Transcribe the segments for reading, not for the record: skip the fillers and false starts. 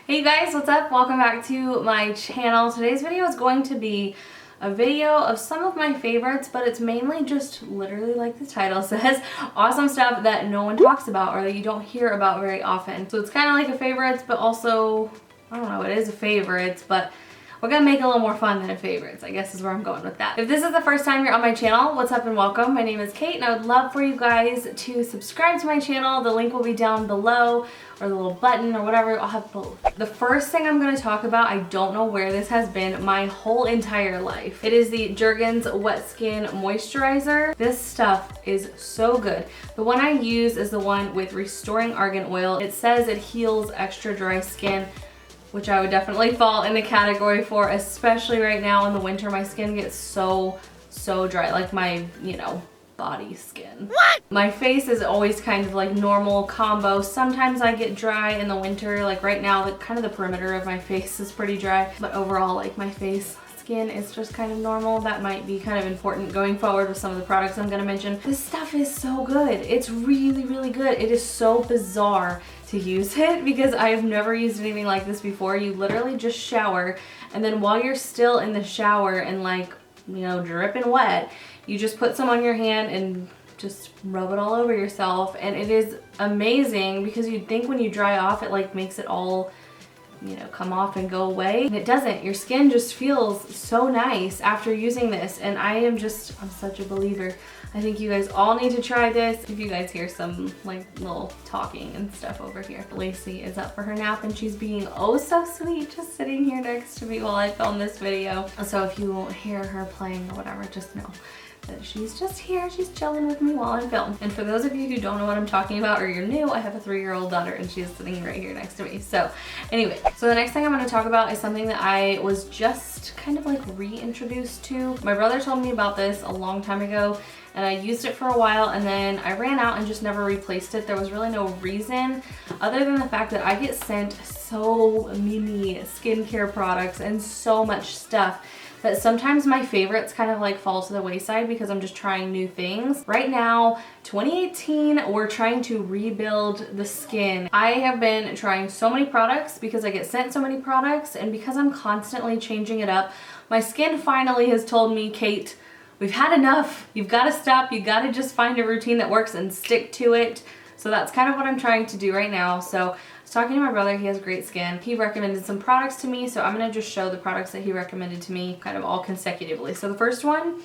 Hey guys, what's up? Welcome back to my channel. Today's video is going to be a video of some of my favorites, but it's mainly just literally like the title says, awesome stuff that no one talks about or that you don't hear about very often. So it's kind of like a favorites, but also, I don't know, it is a favorites, but we're gonna make it a little more fun than a favorites, I guess is where I'm going with that. If this is the first time you're on my channel, what's up and welcome. My name is Kate and I would love for you guys to subscribe to my channel. The link will be down below, or the little button or whatever. I'll have both. The first thing I'm gonna talk about, I don't know where this has been my whole entire life. It is the Jergens Wet Skin Moisturizer. This stuff is so good. The one I use is the one with Restoring Argan Oil. It says it heals extra dry skin, which I would definitely fall in the category for, especially right now in the winter. My skin gets so dry, like my, body skin. What? My face is always kind of like normal combo. Sometimes I get dry in the winter, like right now, kind of the perimeter of my face is pretty dry, but overall, like my face skin is just kind of normal. That might be kind of important going forward with some of the products I'm gonna mention. This stuff is so good. It's really good. It is so bizarre to use it because I have never used anything like this before. You literally just shower, and then while you're still in the shower and like, dripping wet, you just put some on your hand and just rub it all over yourself, and it is amazing because you'd think when you dry off it like makes it all come off and go away, and it doesn't. Your skin just feels so nice after using this, and I'm such a believer. I think you guys all need to try this. If you guys hear some like little talking and stuff over here, Lacey is up for her nap and she's being oh so sweet, just sitting here next to me while I film this video. So if you hear her playing or whatever, just know that she's just here, she's chilling with me while I'm filming. And for those of you who don't know what I'm talking about or you're new, I have a 3-year-old daughter and she is sitting right here next to me. So anyway, so the next thing I'm going to talk about is something that I was just kind of like reintroduced to. My brother told me about this a long time ago and I used it for a while, and then I ran out and just never replaced it. There was really no reason other than the fact that I get sent so many skincare products and so much stuff that sometimes my favorites kind of like fall to the wayside because I'm just trying new things. Right now, 2018, we're trying to rebuild the skin. I have been trying so many products because I get sent so many products, and because I'm constantly changing it up, my skin finally has told me, Kate, we've had enough. You've got to stop. You got to just find a routine that works and stick to it. So that's kind of what I'm trying to do right now. So I was talking to my brother, he has great skin. He recommended some products to me, so I'm gonna just show the products that he recommended to me kind of all consecutively. So the first one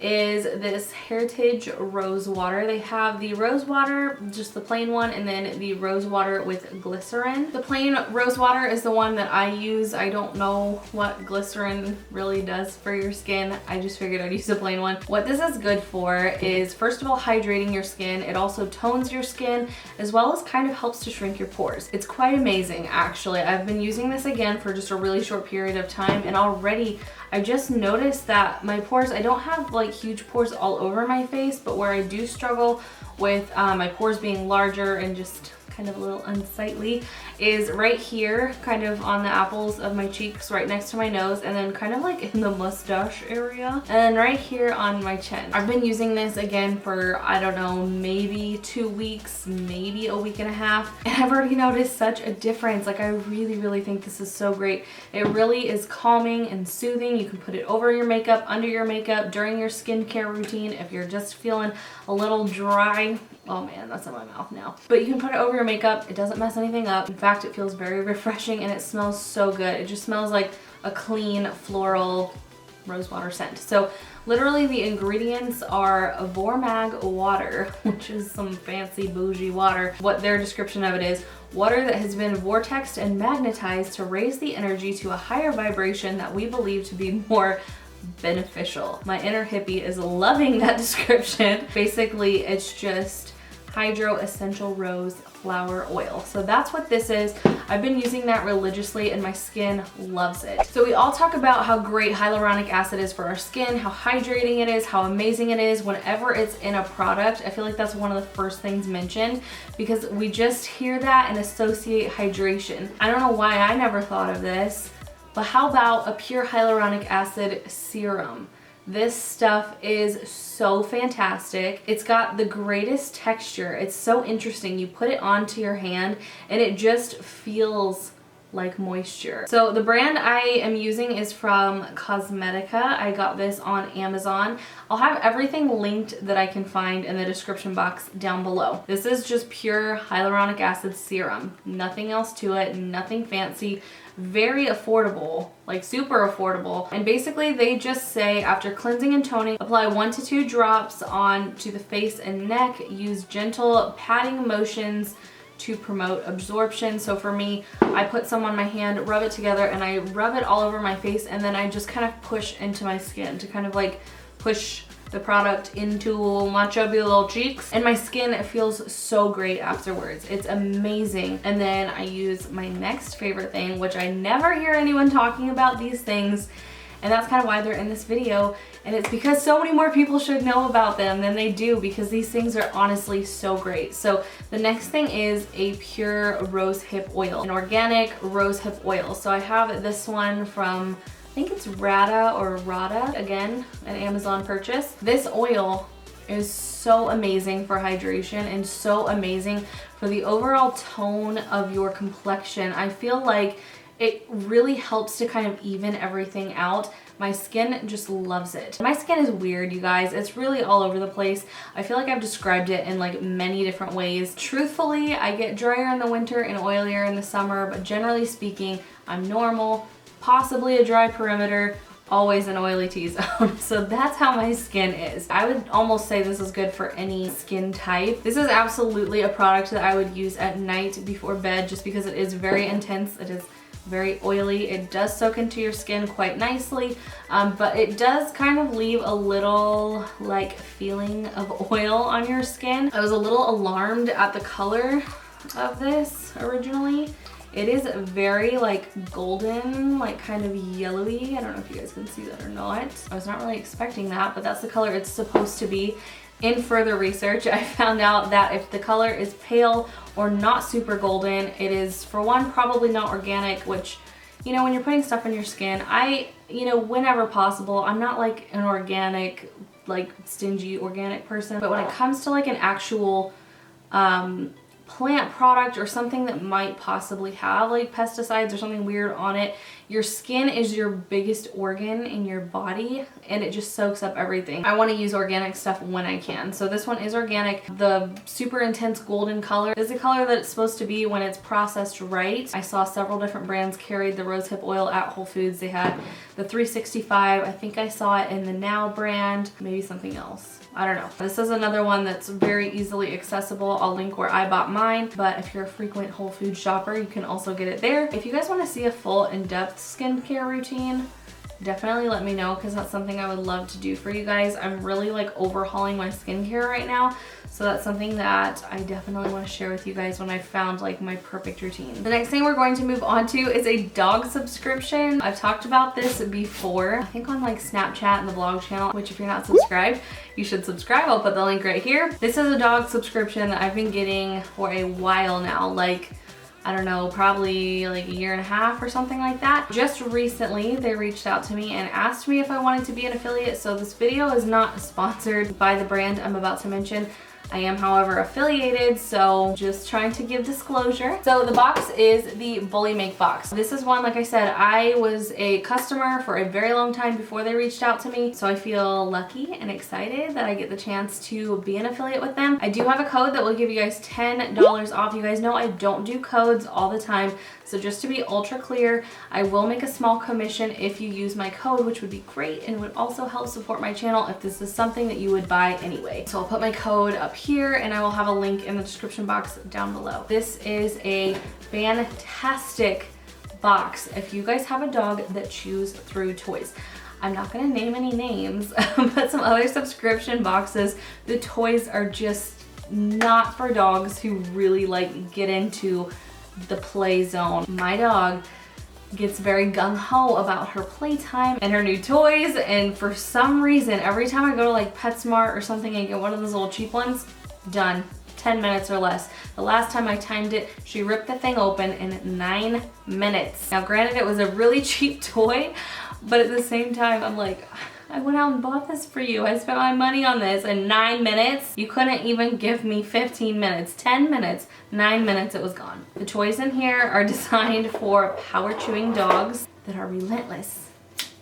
is this Heritage Rose Water. They have the rose water, just the plain one, and then the rose water with glycerin. The plain rose water is the one that I use. I don't know what glycerin really does for your skin. I just figured I'd use the plain one. What this is good for is, first of all, hydrating your skin. It also tones your skin, as well as kind of helps to shrink your pores. It's quite amazing, actually. I've been using this again for just a really short period of time, and already I just noticed that my pores, I don't have like huge pores all over my face, but where I do struggle with my pores being larger and just kind of a little unsightly is right here, kind of on the apples of my cheeks, right next to my nose, and then kind of like in the mustache area, and then right here on my chin. I've been using this again for, I don't know, maybe 2 weeks, maybe a week and a half, and I've already noticed such a difference. Like, I really think this is so great. It really is calming and soothing. You can put it over your makeup, under your makeup, during your skincare routine if you're just feeling a little dry. Oh man, that's in my mouth now. But you can put it over your makeup. It doesn't mess anything up. In fact, it feels very refreshing and it smells so good. It just smells like a clean floral rosewater scent. So literally the ingredients are Vormag water, which is some fancy bougie water. What their description of it is: water that has been vortexed and magnetized to raise the energy to a higher vibration that we believe to be more beneficial. My inner hippie is loving that description. Basically, it's just Hydro Essential Rose Flower Oil. So that's what this is. I've been using that religiously and my skin loves it. So we all talk about how great hyaluronic acid is for our skin, how hydrating it is, how amazing it is. Whenever it's in a product, I feel like that's one of the first things mentioned because we just hear that and associate hydration. I don't know why I never thought of this, but how about a pure hyaluronic acid serum? This stuff is so fantastic. It's got the greatest texture. It's so interesting. You put it onto your hand and it just feels like moisture. So the brand I am using is from Cosmetica. I got this on Amazon. I'll have everything linked that I can find in the description box down below. This is just pure hyaluronic acid serum. Nothing else to it, nothing fancy. Very affordable, like super affordable. And basically they just say after cleansing and toning, apply 1 to 2 drops onto the face and neck. Use gentle patting motions to promote absorption. So for me, I put some on my hand, rub it together, and I rub it all over my face, and then I just kind of push into my skin to kind of like push the product into my chubby little cheeks, and my skin feels so great afterwards. It's amazing. And then I use my next favorite thing, which I never hear anyone talking about these things, and that's kind of why they're in this video, and it's because so many more people should know about them than they do, because these things are honestly so great. So the next thing is a pure rosehip oil, an organic rosehip oil. So I have this one from, I think it's Rhada or Rhada, again, an Amazon purchase. This oil is so amazing for hydration and so amazing for the overall tone of your complexion. I feel like it really helps to kind of even everything out. My skin just loves it. My skin is weird, you guys. It's really all over the place. I feel like I've described it in like many different ways. Truthfully, I get drier in the winter and oilier in the summer, but generally speaking, I'm normal, possibly a dry perimeter, always an oily T-zone. So that's how my skin is. I would almost say this is good for any skin type. This is absolutely a product that I would use at night before bed, just because it is very intense. It is very oily. It does soak into your skin quite nicely, but it does kind of leave a little like feeling of oil on your skin. I was a little alarmed at the color of this originally. It is very like golden, like kind of yellowy. I don't know if you guys can see that or not. I was not really expecting that, but that's the color it's supposed to be. In further research, I found out that if the color is pale or not super golden, it is, for one, probably not organic, which, you know, when you're putting stuff in your skin, whenever possible, I'm not like an organic, like stingy organic person, but when it comes to like an actual plant product or something that might possibly have like pesticides or something weird on it, your skin is your biggest organ in your body, and it just soaks up everything. I want to use organic stuff when I can. So this one is organic. The super intense golden color is the color that it's supposed to be when it's processed right. I saw several different brands carried the rosehip oil at Whole Foods. They had the 365. I think I saw it in the Now brand, maybe something else. I don't know. This is another one that's very easily accessible. I'll link where I bought mine, but if you're a frequent Whole Foods shopper, you can also get it there. If you guys want to see a full in-depth skincare routine, definitely let me know, because that's something I would love to do for you guys. I'm really like overhauling my skincare right now, so that's something that I definitely want to share with you guys when I found like my perfect routine. The next thing we're going to move on to is a dog subscription. I've talked about this before, I think on like Snapchat and the blog channel, which if you're not subscribed, you should subscribe. I'll put the link right here. This is a dog subscription that I've been getting for a while now, like I don't know, probably like a year and a half or something like that. Just recently, they reached out to me and asked me if I wanted to be an affiliate. So this video is not sponsored by the brand I'm about to mention. I am, however, affiliated, so just trying to give disclosure. So the box is the Bulimic Box. This is one, like I said, I was a customer for a very long time before they reached out to me, so I feel lucky and excited that I get the chance to be an affiliate with them. I do have a code that will give you guys $10 off. You guys know I don't do codes all the time, so just to be ultra clear, I will make a small commission if you use my code, which would be great and would also help support my channel if this is something that you would buy anyway. So I'll put my code up here, and I will have a link in the description box down below. This is a fantastic box if you guys have a dog that chews through toys. I'm not gonna name any names, but some other subscription boxes, the toys are just not for dogs who really like get into the play zone. My dog gets very gung-ho about her playtime and her new toys, and for some reason every time I go to like PetSmart or something and get one of those little cheap ones, done. 10 minutes or less. The last time I timed it, she ripped the thing open in 9 minutes. Now granted, it was a really cheap toy, but at the same time I'm like, I went out and bought this for you. I spent my money on this in 9 minutes. You couldn't even give me 15 minutes, 10 minutes, 9 minutes, it was gone. The toys in here are designed for power chewing dogs that are relentless,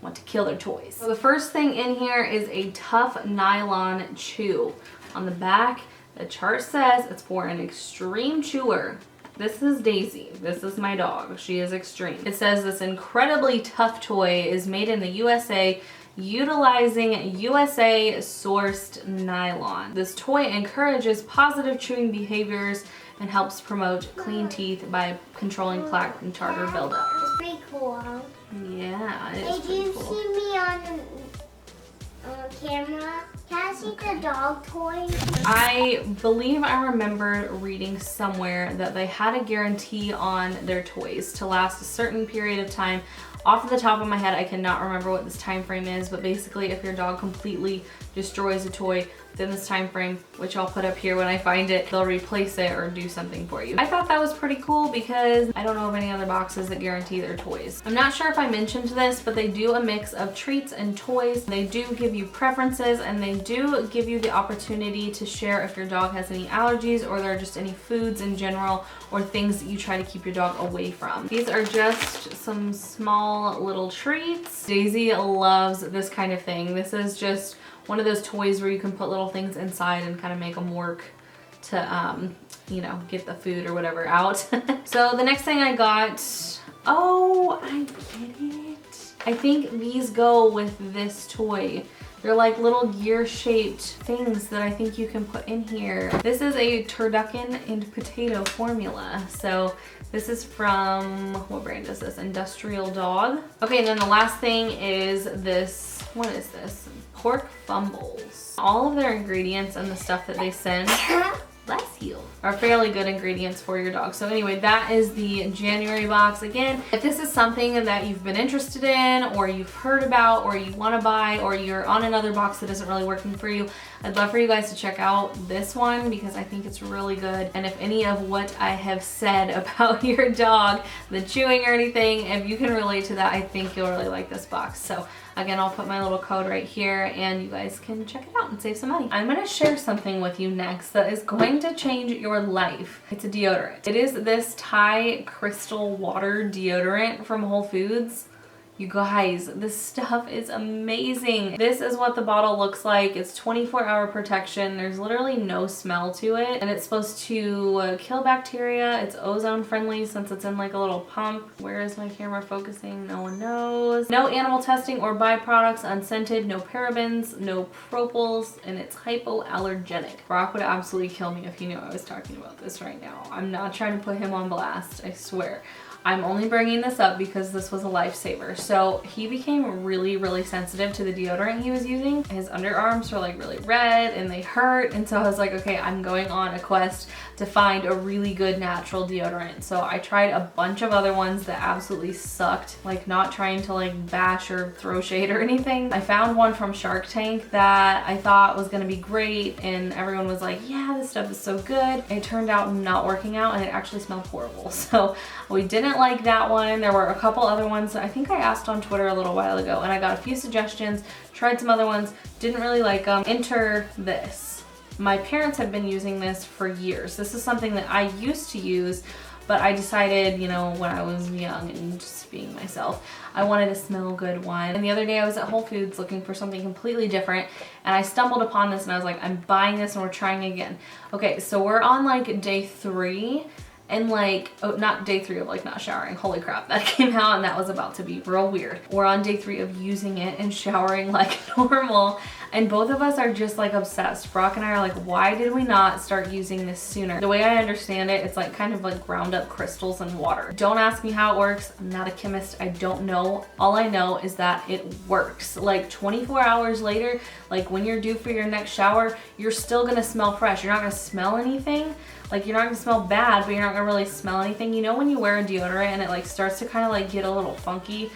want to kill their toys. So the first thing in here is a tough nylon chew. On the back, the chart says it's for an extreme chewer. This is Daisy. This is my dog. She is extreme. It says this incredibly tough toy is made in the USA utilizing USA sourced nylon. This toy encourages positive chewing behaviors and helps promote clean teeth by controlling plaque and tartar buildup. It's pretty cool. Yeah, it is Did pretty you cool. see me on camera? Can I see the dog toy? I believe I remember reading somewhere that they had a guarantee on their toys to last a certain period of time. Off the top of my head, I cannot remember what this time frame is, but basically if your dog completely destroys a toy within this time frame, which I'll put up here when I find it, they'll replace it or do something for you. I thought that was pretty cool because I don't know of any other boxes that guarantee their toys. I'm not sure if I mentioned this, but they do a mix of treats and toys. They do give you preferences and they do give you the opportunity to share if your dog has any allergies or there are just any foods in general or things that you try to keep your dog away from. These are just some small little treats. Daisy loves this kind of thing. This is just one of those toys where you can put little things inside and kind of make them work to, you know, get the food or whatever out. So the next thing I got, oh, I get it. I think these go with this toy. They're like little gear-shaped things that I think you can put in here. This is a turducken and potato formula. So this is from, what brand is this? Industrial Dog. Okay, and then the last thing is this, what is this? Pork Fumbles. All of their ingredients and the stuff that they send, bless you, are fairly good ingredients for your dog. So anyway, that is the January box. Again, if this is something that you've been interested in or you've heard about or you want to buy or you're on another box that isn't really working for you, I'd love for you guys to check out this one because I think it's really good. And if any of what I have said about your dog, the chewing or anything, if you can relate to that, I think you'll really like this box. So again, I'll put my little code right here and you guys can check it out and save some money. I'm gonna share something with you next that is going to change your life. It's a deodorant. It is this Thai crystal water deodorant from Whole Foods. You guys, this stuff is amazing. This is what the bottle looks like. It's 24-hour protection. There's literally no smell to it. And it's supposed to kill bacteria. It's ozone friendly since it's in like a little pump. Where is my camera focusing? No one knows. No animal testing or byproducts, unscented, no parabens, no propyls, and it's hypoallergenic. Brock would absolutely kill me if he knew I was talking about this right now. I'm not trying to put him on blast, I swear. I'm only bringing this up because this was a lifesaver. So he became really, really sensitive to the deodorant he was using. His underarms were like really red and they hurt. And so I was like, okay, I'm going on a quest to find a really good natural deodorant. So I tried a bunch of other ones that absolutely sucked, like not trying to like bash or throw shade or anything. I found one from Shark Tank that I thought was gonna be great and everyone was like, yeah, this stuff is so good. It turned out not working out and it actually smelled horrible. So we didn't like that one. There were a couple other ones that I think I asked on Twitter a little while ago and I got a few suggestions, tried some other ones, didn't really like them. Enter this. My parents have been using this for years. This is something that I used to use, but I decided, you know, when I was young and just being myself, I wanted a smell good one. And the other day I was at Whole Foods looking for something completely different and I stumbled upon this and I was like, I'm buying this and we're trying again. Okay, so we're on like day 3. And like, oh, not day 3 of like not showering. Holy crap, that came out and that was about to be real weird. We're on day 3 of using it and showering like normal. And both of us are just like obsessed. Brock and I are like, why did we not start using this sooner? The way I understand it, it's like kind of like ground up crystals and water. Don't ask me how it works. I'm not a chemist. I don't know. All I know is that it works. Like 24 hours later, like when you're due for your next shower, you're still gonna smell fresh. You're not gonna smell anything. Like you're not gonna smell bad, but you're not gonna really smell anything. You know when you wear a deodorant and it like starts to kind of like get a little funky?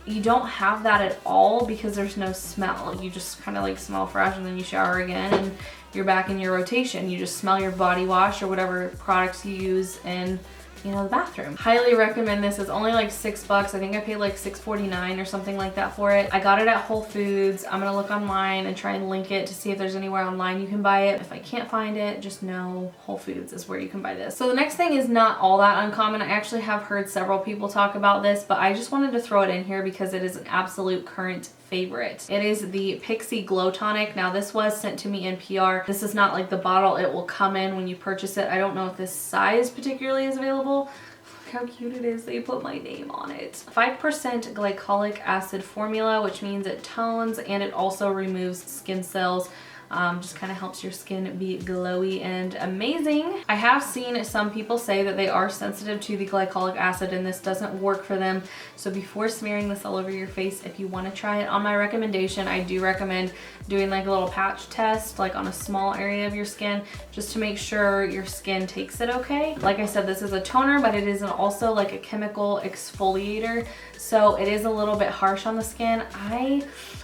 You don't have that at all because there's no smell. You just kind of like smell fresh and then you shower again and you're back in your rotation. You just smell your body wash or whatever products you use and you know, the bathroom. Highly recommend this. It's only like $6. I think I paid like $6.49 or something like that for it. I got it at Whole Foods. I'm gonna look online and try and link it to see if there's anywhere online you can buy it. If I can't find it, just know Whole Foods is where you can buy this. So the next thing is not all that uncommon. I actually have heard several people talk about this, but I just wanted to throw it in here because it is an absolute current favorite. It is the Pixi Glow Tonic. Now this was sent to me in PR. This is not like the bottle it will come in when you purchase it. I don't know if this size particularly is available. Look how cute it is. They put my name on it. 5% glycolic acid formula, which means it tones and it also removes skin cells. Just kind of helps your skin be glowy and amazing. I have seen some people say that they are sensitive to the glycolic acid and this doesn't work for them. So before smearing this all over your face, if you want to try it on my recommendation, I do recommend doing like a little patch test, like on a small area of your skin, just to make sure your skin takes it okay. Like I said, this is a toner, but it is also like a chemical exfoliator. So it is a little bit harsh on the skin. I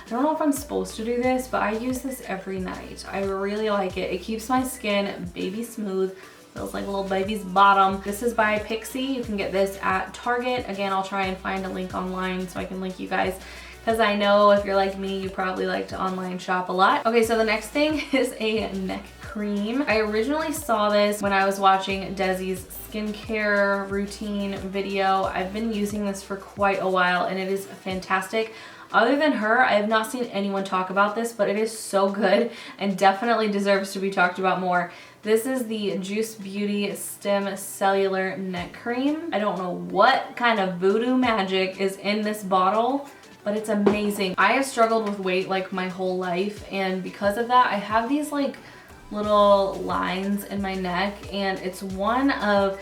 don't know if I'm supposed to do this, but I use this every night. I really like it. It keeps my skin baby smooth. Feels like a little baby's bottom. This is by Pixi. You can get this at Target. Again, I'll try and find a link online so I can link you guys, because I know if you're like me, you probably like to online shop a lot. Okay, so the next thing is a neck cream. I originally saw this when I was watching Desi's skincare routine video. I've been using this for quite a while and it is fantastic. Other than her, I have not seen anyone talk about this, but it is so good and definitely deserves to be talked about more. This is the Juice Beauty Stem Cellular Neck Cream. I don't know what kind of voodoo magic is in this bottle, but it's amazing. I have struggled with weight like my whole life, and because of that, I have these like little lines in my neck, and it's one of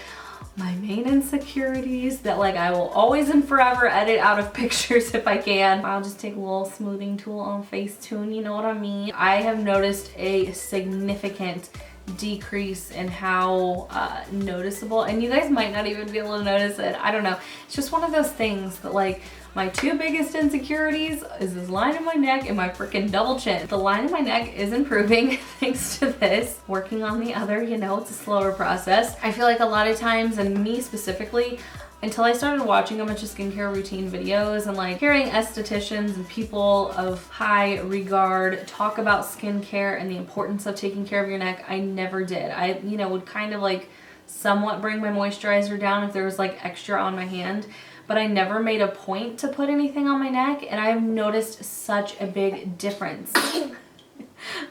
my main insecurities that like I will always and forever edit out of pictures if I can. I'll just take a little smoothing tool on Facetune, you know what I mean? I have noticed a significant decrease in how noticeable, and you guys might not even be able to notice it. I don't know. It's just one of those things that like my two biggest insecurities is this line in my neck and my freaking double chin. The line in my neck is improving thanks to this. Working on the other, you know, it's a slower process. I feel like a lot of times, and me specifically, until I started watching a bunch of skincare routine videos and like hearing estheticians and people of high regard talk about skincare and the importance of taking care of your neck, I never did. I, you know, would kind of like somewhat bring my moisturizer down if there was like extra on my hand, but I never made a point to put anything on my neck, and I've noticed such a big difference.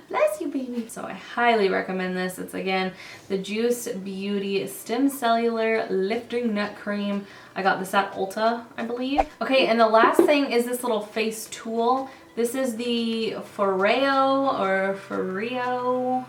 Bless you, baby. So I highly recommend this. It's again the Juice Beauty Stem Cellular Lifting Neck Cream. I got this at Ulta, I believe. Okay, and the last thing is this little face tool. This is the Foreo,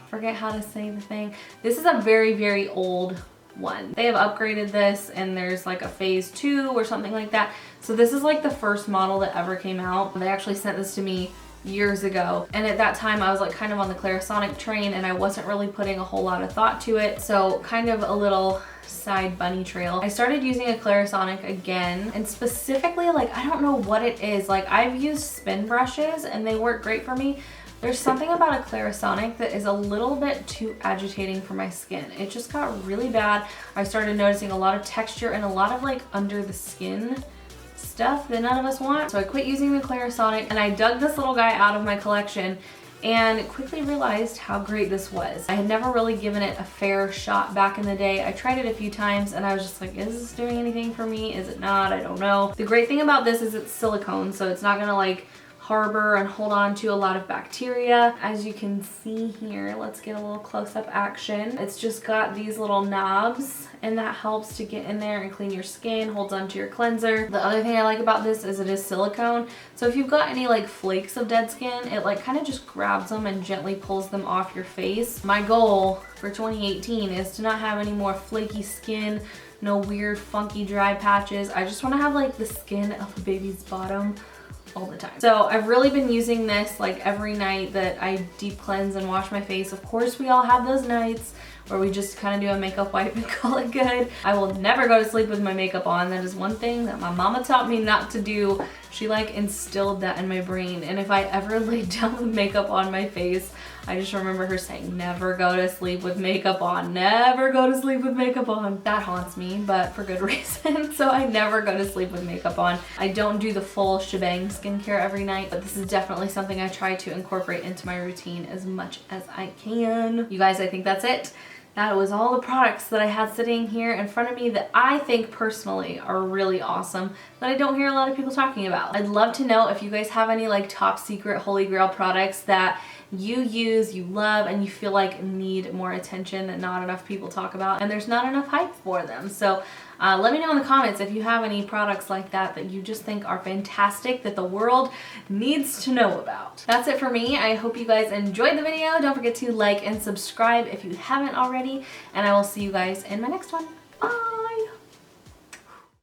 forget how to say the thing. This is a very, very old one. They have upgraded this, and there's like a phase 2 or something like that. So this is like the first model that ever came out. They actually sent this to me years ago, and at that time I was like kind of on the Clarisonic train and I wasn't really putting a whole lot of thought to it. So kind of a little side bunny trail. I started using a Clarisonic again, and specifically like I don't know what it is. Like I've used spin brushes and they work great for me. There's something about a Clarisonic that is a little bit too agitating for my skin. It just got really bad. I started noticing a lot of texture and a lot of like under the skin stuff that none of us want. So I quit using the Clarisonic and I dug this little guy out of my collection and quickly realized how great this was. I had never really given it a fair shot back in the day. I tried it a few times and I was just like, is this doing anything for me? Is it not? I don't know. The great thing about this is it's silicone, so it's not gonna like harbor and hold on to a lot of bacteria. As you can see here, let's get a little close-up action. It's just got these little knobs, and that helps to get in there and clean your skin, holds onto your cleanser. The other thing I like about this is it is silicone, so if you've got any like flakes of dead skin, it like kind of just grabs them and gently pulls them off your face. My goal for 2018 is to not have any more flaky skin, no weird funky dry patches. I just want to have like the skin of a baby's bottom all the time. So I've really been using this like every night that I deep cleanse and wash my face. Of course, we all have those nights where we just kind of do a makeup wipe and call it good. I will never go to sleep with my makeup on. That is one thing that my mama taught me not to do. She like instilled that in my brain, and if I ever laid down with makeup on my face, I just remember her saying, never go to sleep with makeup on, never go to sleep with makeup on. That haunts me, but for good reason. So I never go to sleep with makeup on. I don't do the full shebang skincare every night, but this is definitely something I try to incorporate into my routine as much as I can. You guys, I think that's it. That was all the products that I had sitting here in front of me that I think personally are really awesome that I don't hear a lot of people talking about. I'd love to know if you guys have any like top secret holy grail products that you use, you love, and you feel like need more attention that not enough people talk about and there's not enough hype for them. So let me know in the comments if you have any products like that that you just think are fantastic that the world needs to know about. That's it for me. I hope you guys enjoyed the video. Don't forget to like and subscribe if you haven't already, and I will see you guys in my next one. Bye!